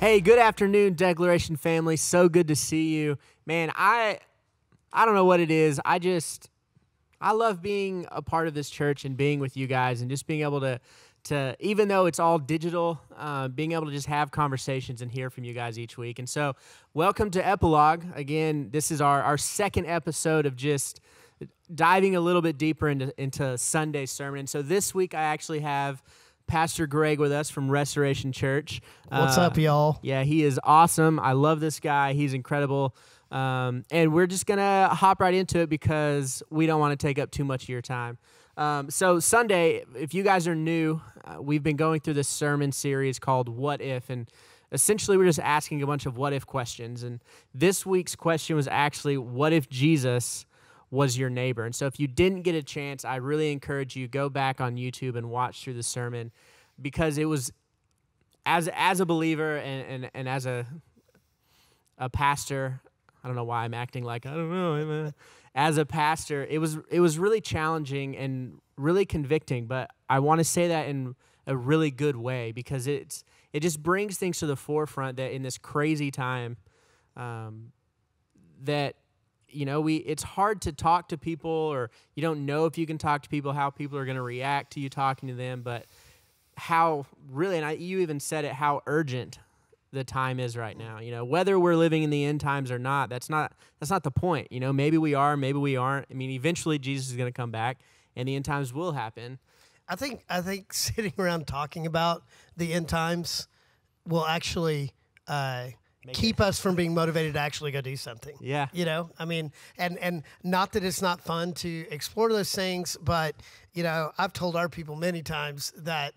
Hey, good afternoon, Declaration family. So good to see you. Man, I don't know what it is. I love being a part of this church and being with you guys and just being able to even though it's all digital, being able to just have conversations and hear from you guys each week. And so welcome to Epilogue. Again, this is our second episode of just diving a little bit deeper into Sunday's sermon. And so this week I actually have Pastor Greg with us from Restoration Church. What's up, y'all? Yeah, he is awesome. I love this guy. He's incredible. And we're just going to hop right into it because we don't want to take up too much of your time. So Sunday, if you guys are new, we've been going through this sermon series called What If? And essentially we're just asking a bunch of what if questions. And this week's question was actually, what if Jesus was your neighbor? And so if you didn't get a chance, I really encourage you, go back on YouTube and watch through the sermon, because it was, as a believer and as a pastor, I don't know why I'm acting like, I don't know, as a pastor, it was really challenging and really convicting, but I want to say that in a really good way, because it just brings things to the forefront that in this crazy time, that it's hard to talk to people, or you don't know if you can talk to people, how people are going to react to you talking to them, but how really, and you even said it, how urgent the time is right now. Whether we're living in the end times or not, that's not the point. Maybe we are, maybe we aren't. I mean, eventually Jesus is going to come back and the end times will happen. I think sitting around talking about the end times will actually keep us from being motivated to actually go do something. Yeah. I mean, and not that it's not fun to explore those things, but, I've told our people many times that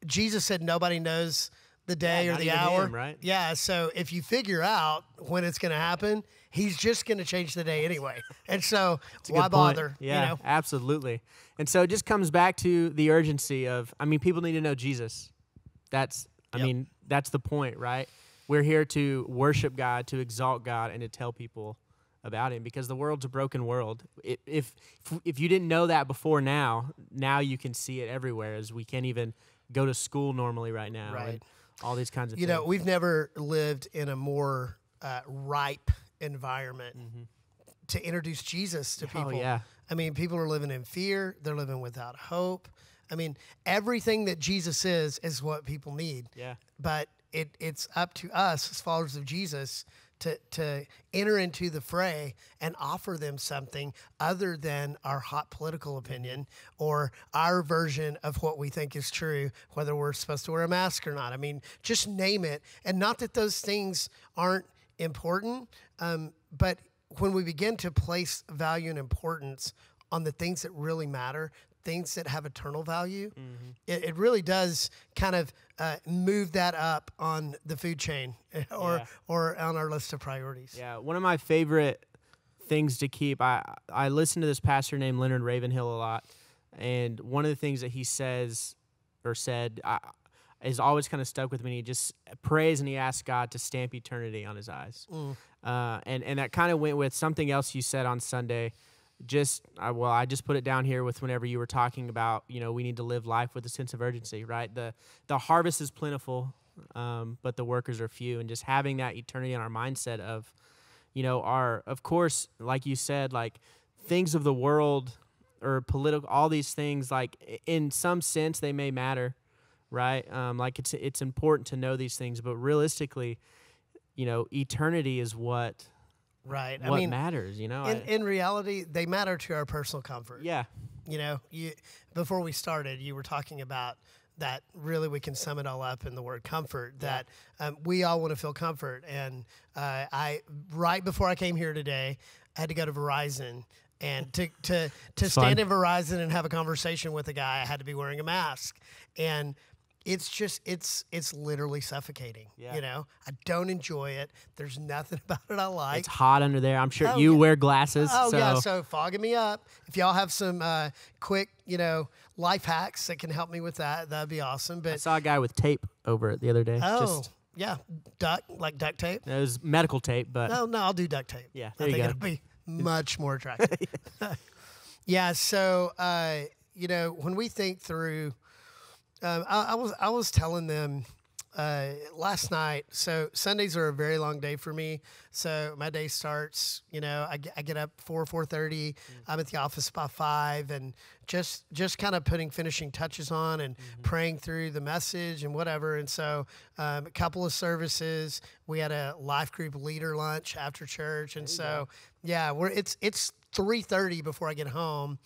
Jesus said nobody knows the day or the hour. Right? Yeah, so if you figure out when it's going to happen, he's just going to change the day anyway. And so why bother? Yeah, absolutely. And so it just comes back to the urgency of, people need to know Jesus. That's the point, right? We're here to worship God, to exalt God, and to tell people about Him, because the world's a broken world. If you didn't know that before, now you can see it everywhere, as we can't even go to school normally right now. Right. And all these kinds of things. We've never lived in a more ripe environment to introduce Jesus to people. Oh, yeah. People are living in fear. They're living without hope. Everything that Jesus is what people need. Yeah. But it's up to us as followers of Jesus to enter into the fray and offer them something other than our hot political opinion or our version of what we think is true, whether we're supposed to wear a mask or not. Just name it. And not that those things aren't important, but when we begin to place value and importance on the things that really matter, things that have eternal value, it really does kind of move that up on the food chain or on our list of priorities. Yeah, one of my favorite things to keep, I listen to this pastor named Leonard Ravenhill a lot, and one of the things that he says or said is always kind of stuck with me. He just prays and he asks God to stamp eternity on his eyes. And that kind of went with something else you said on Sunday. I just put it down here with whenever you were talking about, we need to live life with a sense of urgency, right? The harvest is plentiful, but the workers are few. And just having that eternity in our mindset of, of course, like you said, like things of the world or political, all these things, like in some sense they may matter, right? Like it's important to know these things, but realistically, eternity is what matters, In reality, they matter to our personal comfort. Yeah. Before we started, you were talking about that really we can sum it all up in the word comfort, that we all want to feel comfort. And right before I came here today, I had to go to Verizon. And to stand in Verizon and have a conversation with a guy, I had to be wearing a mask. And it's just, it's literally suffocating. Yeah. I don't enjoy it. There's nothing about it I like. It's hot under there. I'm sure you wear glasses. So fogging me up. If y'all have some quick, life hacks that can help me with that, that'd be awesome. But I saw a guy with tape over it the other day. Yeah. Duct tape. It was medical tape, but. No, I'll do duct tape. Yeah, I think it'll be much more attractive. Yeah. So, when we think through, I was telling them last night, so Sundays are a very long day for me. So my day starts, I get up 4:30. I'm at the office by 5, and just kind of finishing touches on and praying through the message and whatever. And so a couple of services. We had a life group leader lunch after church, and so yeah, it's 3:30 before I get home.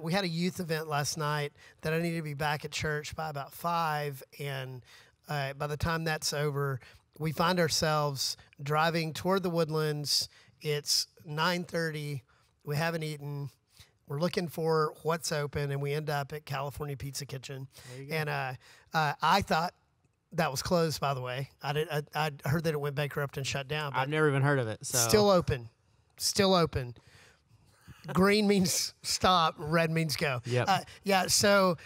We had a youth event last night that I needed to be back at church by about 5, and by the time that's over, we find ourselves driving toward the Woodlands. It's 9:30. We haven't eaten. We're looking for what's open, and we end up at California Pizza Kitchen. And I thought that was closed, by the way. I heard that it went bankrupt and shut down. But I've never even heard of it. So. Still open. Still open. Green means stop, red means go. Yep. So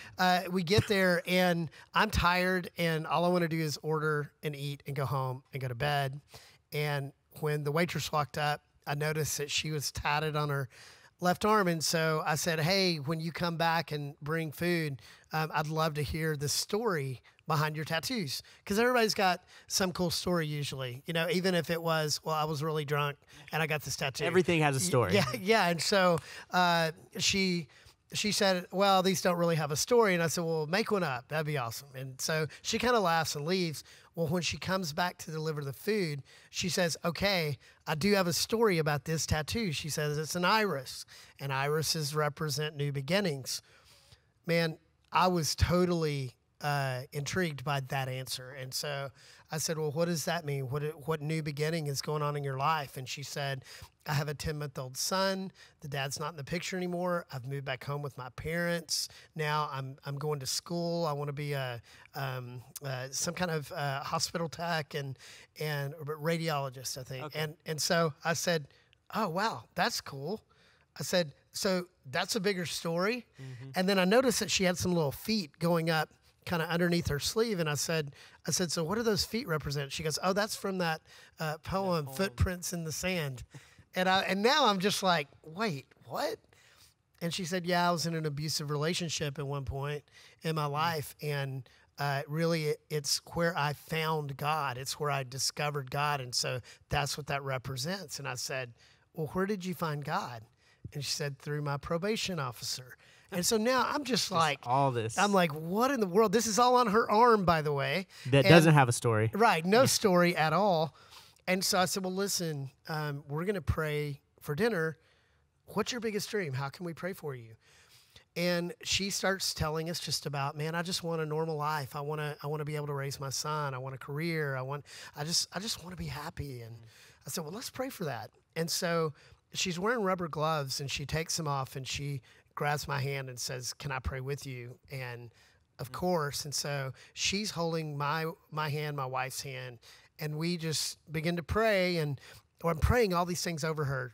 we get there, and I'm tired, and all I want to do is order and eat and go home and go to bed. And when the waitress walked up, I noticed that she was tatted on her left arm. And so I said, hey, when you come back and bring food, I'd love to hear the story behind your tattoos. Because everybody's got some cool story usually, even if it was, well, I was really drunk and I got this tattoo. Everything has a story. Yeah. And so she said, well, these don't really have a story. And I said, well, make one up. That'd be awesome. And so she kind of laughs and leaves. Well, when she comes back to deliver the food, she says, okay, I do have a story about this tattoo. She says it's an iris, and irises represent new beginnings. Man, I was totally intrigued by that answer. And so I said, well, what does that mean? What new beginning is going on in your life? And she said, I have a 10-month-old son. The dad's not in the picture anymore. I've moved back home with my parents. Now I'm going to school. I want to be some kind of hospital tech and radiologist, I think. Okay. And so I said, oh, wow, that's cool. I said, so that's a bigger story. And then I noticed that she had some little feet going up kind of underneath her sleeve. And I said, so what do those feet represent? She goes, oh, that's from that poem, Footprints in the Sand. And now I'm just like, wait, what? And she said, yeah, I was in an abusive relationship at one point in my life. And really, it's where I found God. It's where I discovered God. And so that's what that represents. And I said, well, where did you find God? And she said, through my probation officer. And so now I'm just like, all this. I'm like, what in the world? This is all on her arm, by the way. That doesn't have a story. Right. No story at all. And so I said, well, listen, we're going to pray for dinner. What's your biggest dream? How can we pray for you? And she starts telling us just about, man, I just want a normal life. I want to be able to raise my son. I want a career. I just want to be happy. And I said, well, let's pray for that. And so she's wearing rubber gloves, and she takes them off, and she grabs my hand and says, can I pray with you? And of course. And so she's holding my hand, my wife's hand, and we just begin to pray. And I'm praying all these things over her,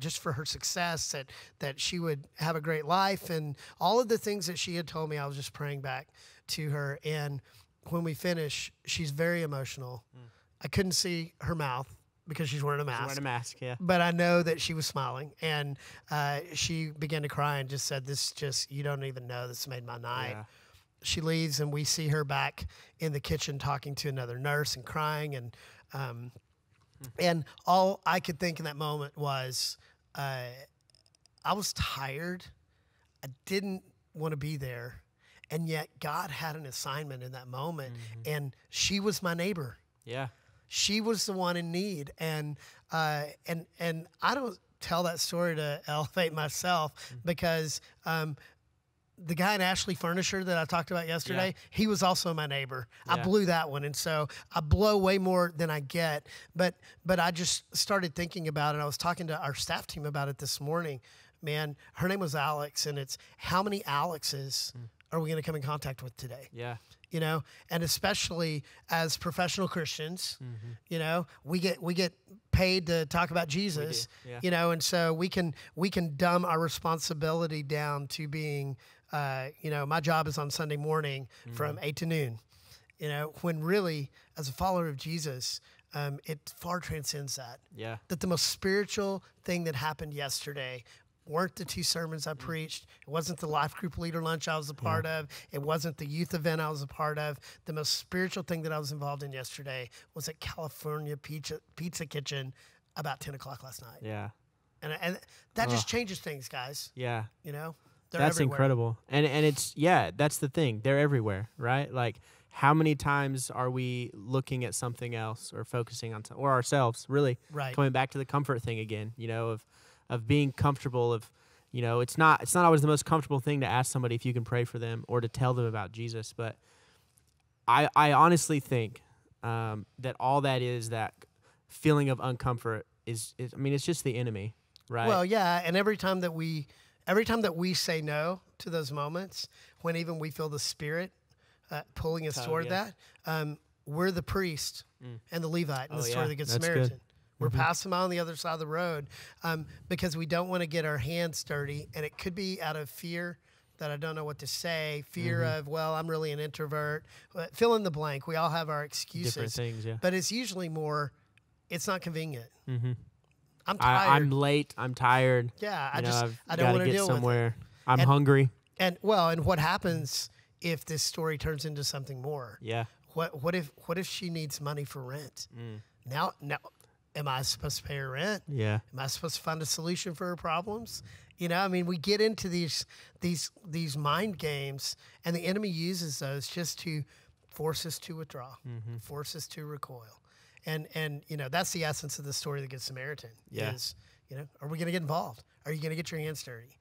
just for her success, that she would have a great life, and all of the things that she had told me, I was just praying back to her. And when we finish, she's very emotional. I couldn't see her mouth because she's wearing a mask. She's wearing a mask, yeah. But I know that she was smiling, and she began to cry and just said, you don't even know, this made my night. Yeah. She leaves, and we see her back in the kitchen talking to another nurse and crying. And all I could think in that moment was, I was tired. I didn't want to be there. And yet God had an assignment in that moment. And she was my neighbor. Yeah. She was the one in need. And I don't tell that story to elevate myself, because the guy in Ashley Furniture that I talked about yesterday, he was also my neighbor. Yeah. I blew that one. And so I blow way more than I get. But I just started thinking about it. I was talking to our staff team about it this morning. Man, her name was Alex, and it's how many Alexes are we going to come in contact with today? Yeah. And especially as professional Christians, we get paid to talk about Jesus, and so we can dumb our responsibility down to being, my job is on Sunday morning from 8 to noon, when really, as a follower of Jesus, it far transcends that. Yeah. That the most spiritual thing that happened yesterday weren't the 2 sermons I preached. It wasn't the life group leader lunch I was a part of. It wasn't the youth event I was a part of. The most spiritual thing that I was involved in yesterday was at California Pizza Kitchen about 10 o'clock last night. Yeah. And that just changes things, guys. Yeah. You know? That's everywhere. incredible. And it's, that's the thing. They're everywhere, right? Like, how many times are we looking at something else or focusing on or ourselves, really? Right. Coming back to the comfort thing again, of being comfortable, it's not always the most comfortable thing to ask somebody if you can pray for them or to tell them about Jesus. But I honestly think that all that is, that feeling of uncomfort is it's just the enemy, right? Well, yeah, and every time that we say no to those moments, when even we feel the Spirit pulling us toward that, we're the priest and the Levite in the story of the Good Samaritan. Good. We're passing by on the other side of the road because we don't want to get our hands dirty, and it could be out of fear that I don't know what to say, fear of, well, I'm really an introvert. Fill in the blank. We all have our excuses. Different things, yeah. But it's usually more, it's not convenient. Mm-hmm. I'm tired. I'm late. I'm tired. Yeah, I I've don't want to get deal somewhere. with it. I'm hungry. And what happens if this story turns into something more? Yeah. What if she needs money for rent? Now, am I supposed to pay her rent? Yeah. Am I supposed to find a solution for her problems? We get into these mind games, and the enemy uses those just to force us to withdraw, force us to recoil. And that's the essence of the story of the Good Samaritan. Yeah. Is, are we going to get involved? Are you going to get your hands dirty?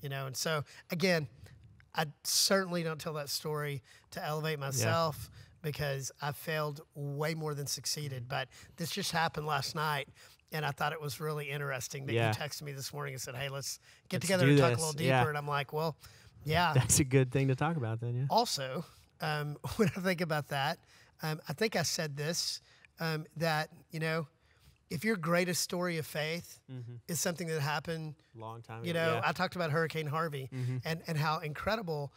And so, again, I certainly don't tell that story to elevate myself because I failed way more than succeeded. But this just happened last night, and I thought it was really interesting that you texted me this morning and said, hey, let's get together and talk a little deeper. Yeah. And I'm like, well, yeah. That's a good thing to talk about then, yeah. Also, when I think about that, I think I said this, that, if your greatest story of faith is something that happened long time ago, I talked about Hurricane Harvey and how incredible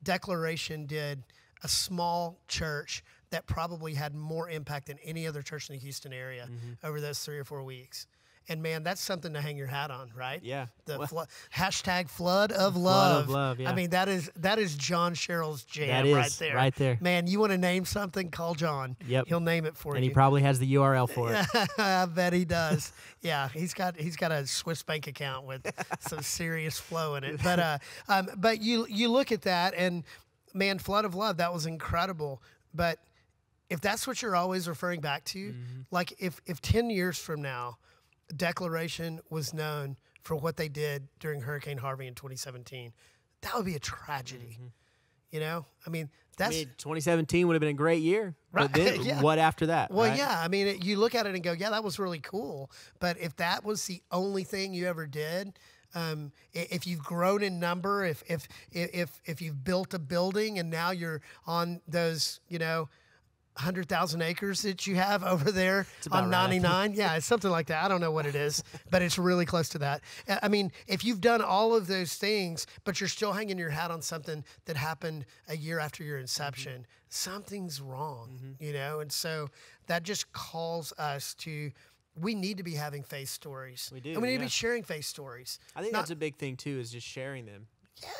Declaration did, a small church that probably had more impact than any other church in the Houston area over those 3 or 4 weeks. And man, that's something to hang your hat on, right? Yeah. The hashtag flood of Flood love. of love, yeah. I mean, that is John Sherrill's jam right there. Man, you want to name something, call John. Yep. He'll name it for you. And he probably has the URL for it. I bet he does. Yeah, he's got a Swiss bank account with some serious flow in it. But you look at that and man, flood of love, that was incredible. But if that's what you're always referring back to, like if 10 years from now, Declaration was known for what they did during Hurricane Harvey in 2017, that would be a tragedy. 2017 would have been a great year. Right. But then what after that? Well, right? yeah. You look at it and go, yeah, that was really cool. But if that was the only thing you ever did, if you've grown in number, if you've built a building and now you're on those, 100,000 acres that you have over there on 99. Right. Yeah, it's something like that. I don't know what it is, but it's really close to that. If you've done all of those things, but you're still hanging your hat on something that happened a year after your inception, something's wrong, And so that just calls us to, we need to be having faith stories. We do. And we need to be sharing faith stories. I think that's a big thing too, is just sharing them.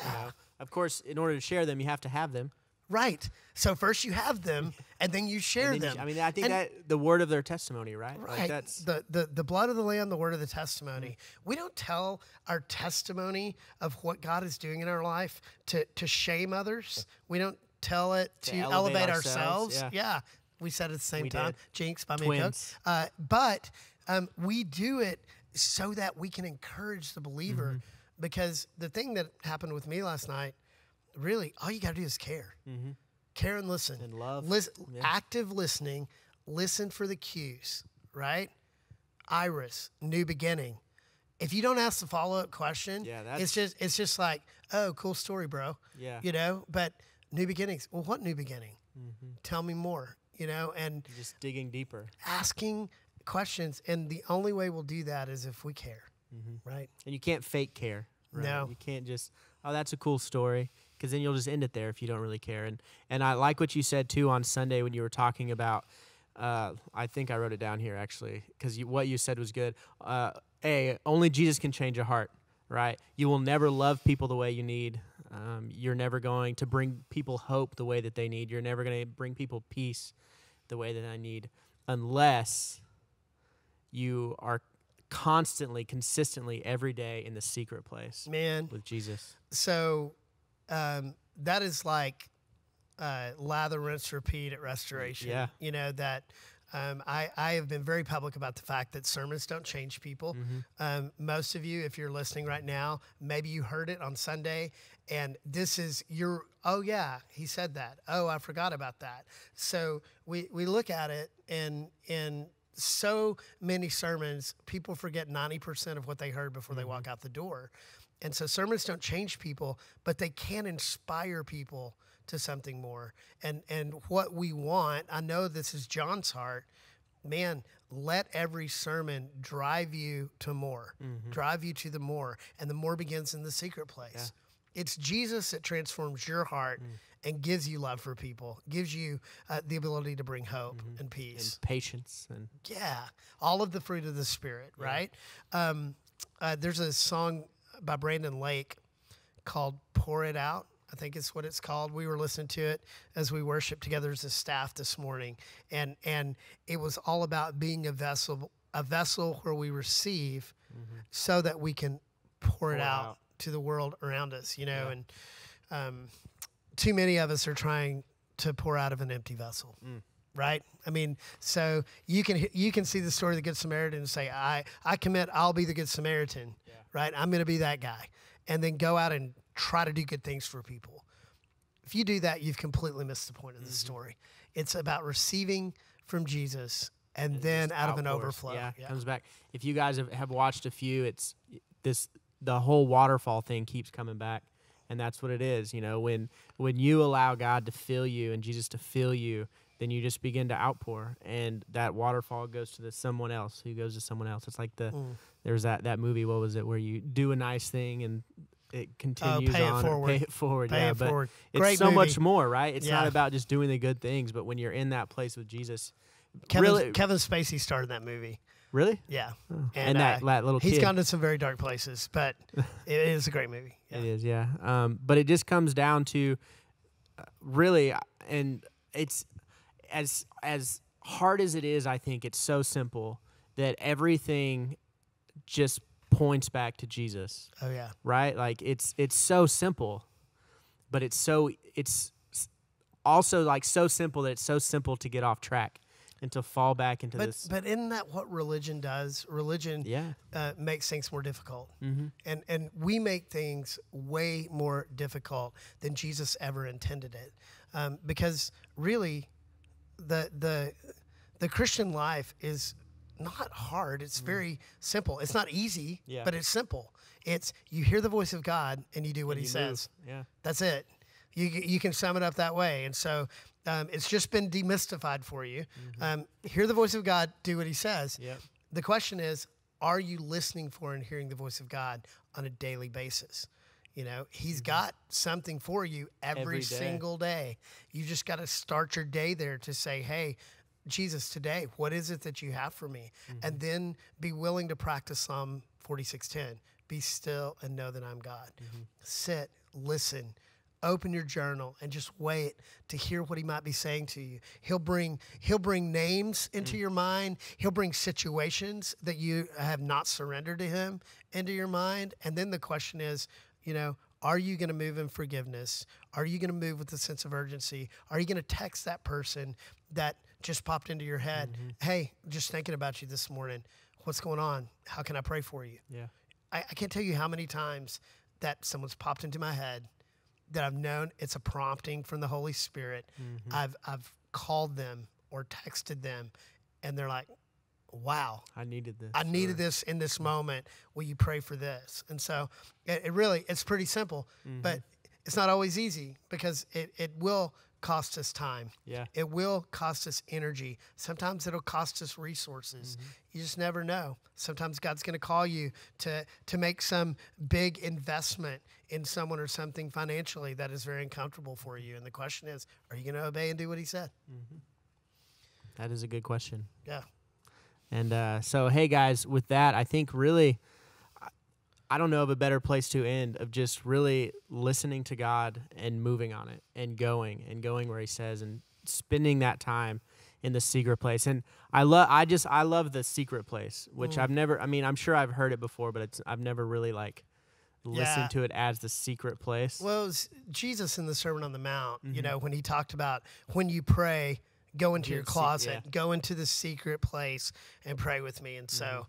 Yeah. Of course, in order to share them, you have to have them. Right. So first you have them, and then you share them. I think that the word of their testimony, right? Right. Like that's the blood of the Lamb, the word of the testimony. We don't tell our testimony of what God is doing in our life to shame others. We don't tell it to elevate ourselves. Yeah. We said it at the same time. Did. Jinx, buy me a Coke. But we do it so that we can encourage the believer. Because the thing that happened with me last night, really, all you got to do is care. Care and listen. And love. Active listening. Listen for the cues, right? Iris, new beginning. If you don't ask the follow-up question, it's just like, oh, cool story, bro. Yeah. But new beginnings. Well, what new beginning? Tell me more, and just digging deeper. Asking questions. And the only way we'll do that is if we care, right? And you can't fake care. Right? No. You can't just, oh, that's a cool story. Because then you'll just end it there if you don't really care. And I like what you said, too, on Sunday when you were talking about, I think I wrote it down here, actually, because what you said was good. Only Jesus can change a heart. right? You will never love people the way you need. You're never going to bring people hope the way that they need. You're never going to bring people peace the way that I need, unless you are constantly, consistently, every day in the secret place, Man. with Jesus. So that is like lather, rinse, repeat at Restoration. Yeah. You know, that I have been very public about the fact that sermons don't change people. Most of you, if you're listening right now, maybe you heard it on Sunday, and this is your, oh yeah, he said that. Oh, I forgot about that. So we look at it, and in so many sermons, people forget 90% of what they heard before they walk out the door. And so sermons don't change people, but they can inspire people to something more. And what we want, I know this is John's heart, man, let every sermon drive you to more, drive you to the more. And the more begins in the secret place. Yeah. It's Jesus that transforms your heart and gives you love for people, gives you the ability to bring hope and peace. And patience. And yeah, all of the fruit of the Spirit, right? There's a song by Brandon Lake called Pour It Out. I think it's what it's called. We were listening to it as we worshiped together as a staff this morning. And it was all about being a vessel where we receive so that we can pour it out to the world around us, you know. And too many of us are trying to pour out of an empty vessel. Right? I mean, so you can see the story of the Good Samaritan and say, I commit, I'll be the Good Samaritan, right? I'm going to be that guy. And then go out and try to do good things for people. If you do that, you've completely missed the point of the story. It's about receiving from Jesus and then out of an overflow. Yeah, comes back. If you guys have watched a few, it's the whole waterfall thing keeps coming back. And that's what it is. You know, when you allow God to fill you and Jesus to fill you, then you just begin to outpour, and that waterfall goes to someone else who goes to someone else. It's like there's that movie, what was it, where you do a nice thing and it continues pay on. It forward. Pay it forward. Pay it but forward. It's Great so movie. much more, right? It's not about just doing the good things, but when you're in that place with Jesus. Kevin Spacey starred in that movie. Really? Yeah. Oh. And that little kid. He's gone to some very dark places, but it is a great movie. Yeah. It is, yeah. But it just comes down to really, and it's as hard as it is, I think it's so simple that everything just points back to Jesus. Oh yeah. Right? Like it's so simple, but it's also like so simple that it's so simple to get off track and to fall back into this. But isn't that what religion does? Religion makes things more difficult. And we make things way more difficult than Jesus ever intended it. Because really, the Christian life is not hard. It's very simple. It's not easy, but it's simple. It's you hear the voice of God and you do what he says. Yeah. That's it. You can sum it up that way. And so it's just been demystified for you. Hear the voice of God, do what he says. Yep. The question is, are you listening for and hearing the voice of God on a daily basis? You know, he's got something for you every single day. You just got to start your day there to say, hey, Jesus, today, what is it that you have for me? And then be willing to practice Psalm 46:10. Be still and know that I'm God. Sit, listen, open your journal, and just wait to hear what he might be saying to you. He'll bring names into your mind. He'll bring situations that you have not surrendered to him into your mind. And then the question is, you know, are you going to move in forgiveness? Are you going to move with a sense of urgency? Are you going to text that person that just popped into your head? Hey, just thinking about you this morning. What's going on? How can I pray for you? Yeah. I can't tell you how many times that someone's popped into my head that I've known it's a prompting from the Holy Spirit. I've called them or texted them, and they're like, wow, I needed this. I needed this in this moment. Will you pray for this? And so it's pretty simple, but it's not always easy because it will cost us time. Yeah. It will cost us energy. Sometimes it'll cost us resources. You just never know. Sometimes God's going to call you to make some big investment in someone or something financially that is very uncomfortable for you. And the question is, are you going to obey and do what he said? That is a good question. Yeah. And so, hey, guys, with that, I think really I don't know of a better place to end, of just really listening to God and moving on it and going where he says and spending that time in the secret place. And I love the secret place, which I've never, I mean, I'm sure I've heard it before, but I've never really like listened to it as the secret place. Well, Jesus in the Sermon on the Mount, you know, when he talked about when you pray, go into your closet, go into the secret place and pray with me. And so,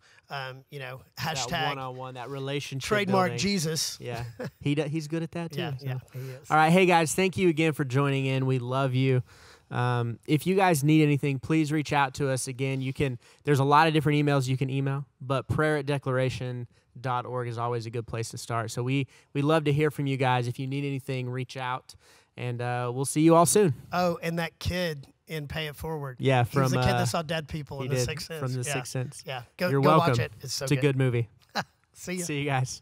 you know, hashtag that one-on-one, that relationship trademark building. Jesus. Yeah, he's good at that too. Yeah, so. yeah, he is. All right, hey guys, thank you again for joining in. We love you. If you guys need anything, please reach out to us. Again, there's a lot of different emails you can email, but prayer@declaration.org is always a good place to start. So we love to hear from you guys. If you need anything, reach out, and we'll see you all soon. Oh, and that kid in Pay It Forward. Yeah, he was from the kid that saw dead people in The did, Sixth Sense. from The Sixth Sense. Yeah, You're go welcome. watch it. It's so It's a good movie. See you. See you guys.